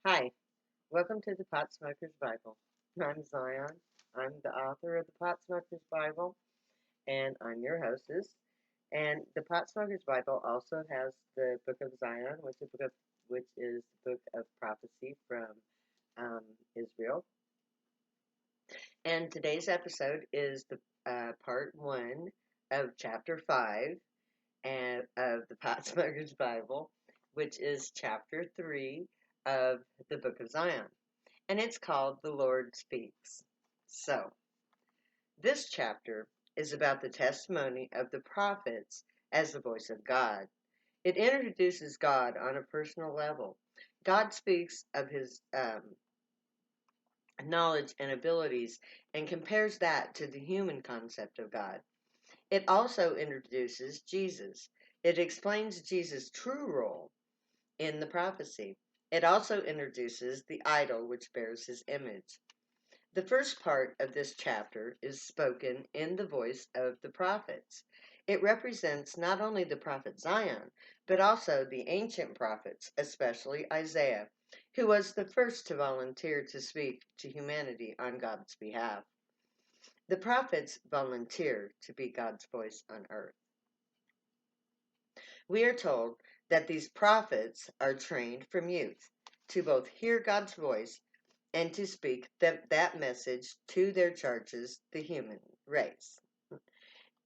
Hi, welcome to the Pot Smoker's Bible. I'm Zion. I'm the author of the Pot Smoker's Bible, and I'm your hostess. And the Pot Smoker's Bible also has the Book of Zion, which is the book of prophecy from um, Israel. And today's episode is the part one of chapter five and of the Pot Smoker's Bible, which is chapter three of the Book of Zion. And it's called The Lord Speaks. So, this chapter is about the testimony of the prophets as the voice of God. It introduces God on a personal level. God speaks of his knowledge and abilities and compares that to the human concept of God. It also introduces Jesus. It explains Jesus' true role in the prophecy. It also introduces the idol which bears his image. The first part of this chapter is spoken in the voice of the prophets. It represents not only the prophet Zion, but also the ancient prophets, especially Isaiah, who was the first to volunteer to speak to humanity on God's behalf. The prophets volunteer to be God's voice on earth. We are told that these prophets are trained from youth to both hear God's voice and to speak that message to their charges, the human race.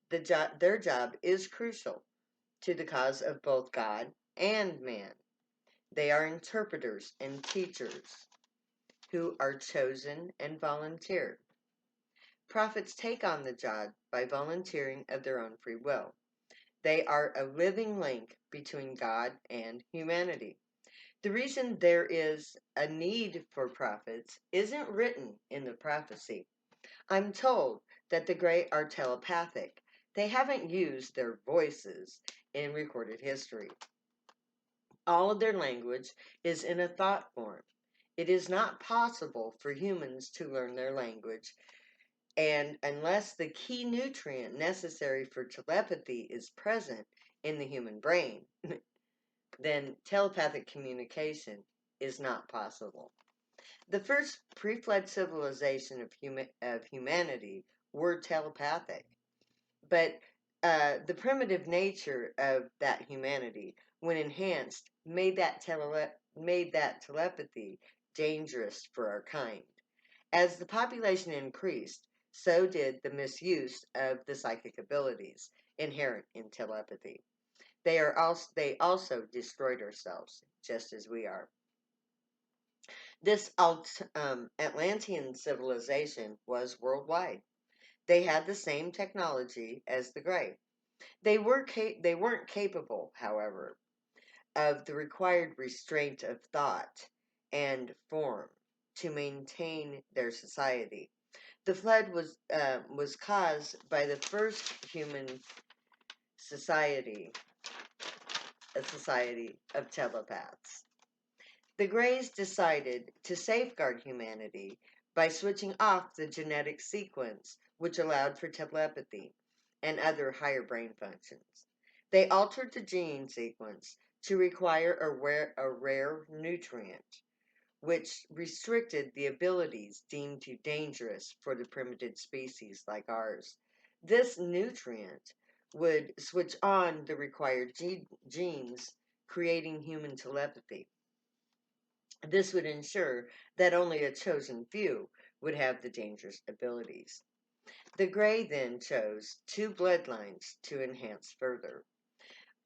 Their job is crucial to the cause of both God and man. They are interpreters and teachers who are chosen and volunteer. Prophets take on the job by volunteering of their own free will. They are a living link between God and humanity. The reason there is a need for prophets isn't written in the prophecy. I'm told that the Grey are telepathic. They haven't used their voices in recorded history. All of their language is in a thought form. It is not possible for humans to learn their language, and unless the key nutrient necessary for telepathy is present in the human brain, then telepathic communication is not possible. The first pre-flood civilization of humanity were telepathic. But the primitive nature of that humanity, when enhanced, made that telepathy dangerous for our kind. As the population increased, so did the misuse of the psychic abilities inherent in telepathy. They also destroyed ourselves, just as we are. This Atlantean civilization was worldwide. They had the same technology as the Grey. They weren't capable, however, of the required restraint of thought and form to maintain their society. The flood was caused by the first human society, a society of telepaths. The Greys decided to safeguard humanity by switching off the genetic sequence which allowed for telepathy and other higher brain functions. They altered the gene sequence to require a rare nutrient, which restricted the abilities deemed too dangerous for the primitive species like ours. This nutrient would switch on the required genes, creating human telepathy. This would ensure that only a chosen few would have the dangerous abilities. The Grey then chose two bloodlines to enhance further.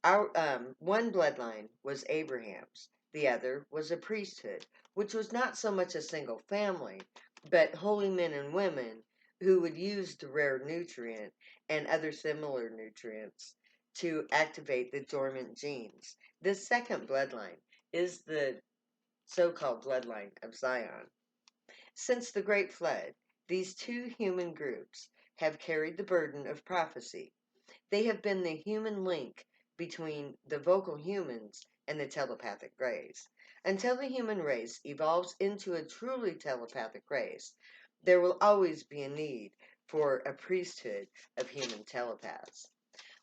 One bloodline was Abraham's, the other was a priesthood, which was not so much a single family, but holy men and women who would use the rare nutrient and other similar nutrients to activate the dormant genes. This second bloodline is the so-called bloodline of Zion. Since the Great Flood, these two human groups have carried the burden of prophecy. They have been the human link between the vocal humans and the telepathic Greys. Until the human race evolves into a truly telepathic race, there will always be a need for a priesthood of human telepaths.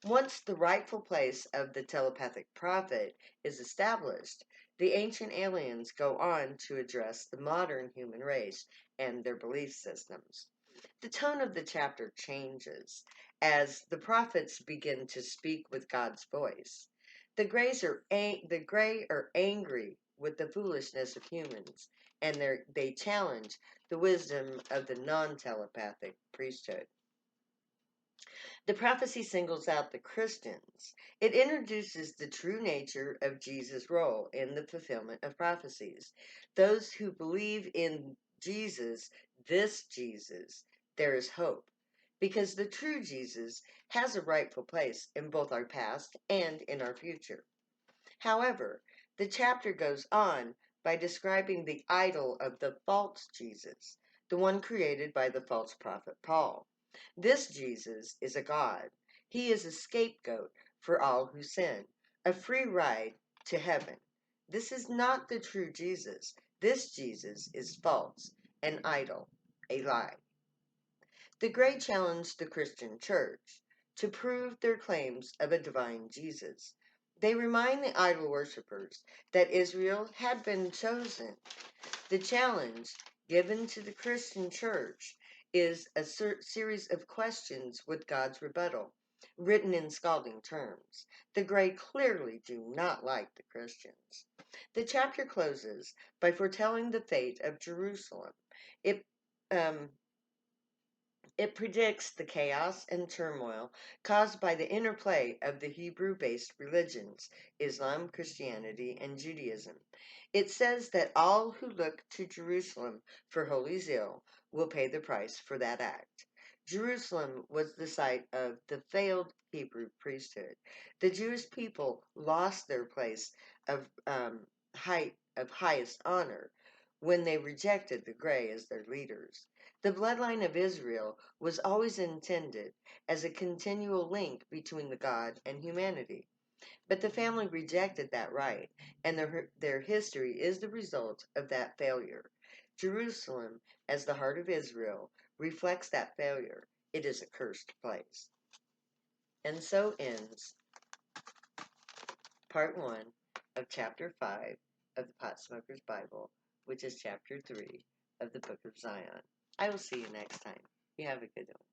Once the rightful place of the telepathic prophet is established, the ancient aliens go on to address the modern human race and their belief systems. The tone of the chapter changes as the prophets begin to speak with God's voice. The gray are angry with the foolishness of humans, and they challenge the wisdom of the non-telepathic priesthood. The prophecy singles out the Christians. It introduces the true nature of Jesus' role in the fulfillment of prophecies. Those who believe in Jesus, this Jesus, there is hope. Because the true Jesus has a rightful place in both our past and in our future. However, the chapter goes on by describing the idol of the false Jesus, the one created by the false prophet Paul. This Jesus is a God. He is a scapegoat for all who sin, a free ride to heaven. This is not the true Jesus. This Jesus is false, an idol, a lie. The Grey challenged the Christian church to prove their claims of a divine Jesus. They remind the idol worshippers that Israel had been chosen. The challenge given to the Christian church is a series of questions with God's rebuttal, written in scalding terms. The Grey clearly do not like the Christians. The chapter closes by foretelling the fate of Jerusalem. It um, it predicts the chaos and turmoil caused by the interplay of the Hebrew-based religions, Islam, Christianity, and Judaism. It says that all who look to Jerusalem for holy zeal will pay the price for that act. Jerusalem was the site of the failed Hebrew priesthood. The Jewish people lost their place of highest honor when they rejected the Grey as their leaders. The bloodline of Israel was always intended as a continual link between the God and humanity. But the family rejected that right, and their history is the result of that failure. Jerusalem, as the heart of Israel, reflects that failure. It is a cursed place. And so ends part 1 of chapter 5 of the Pot Smoker's Bible, which is chapter 3 of the Book of Zion. I will see you next time. You have a good one.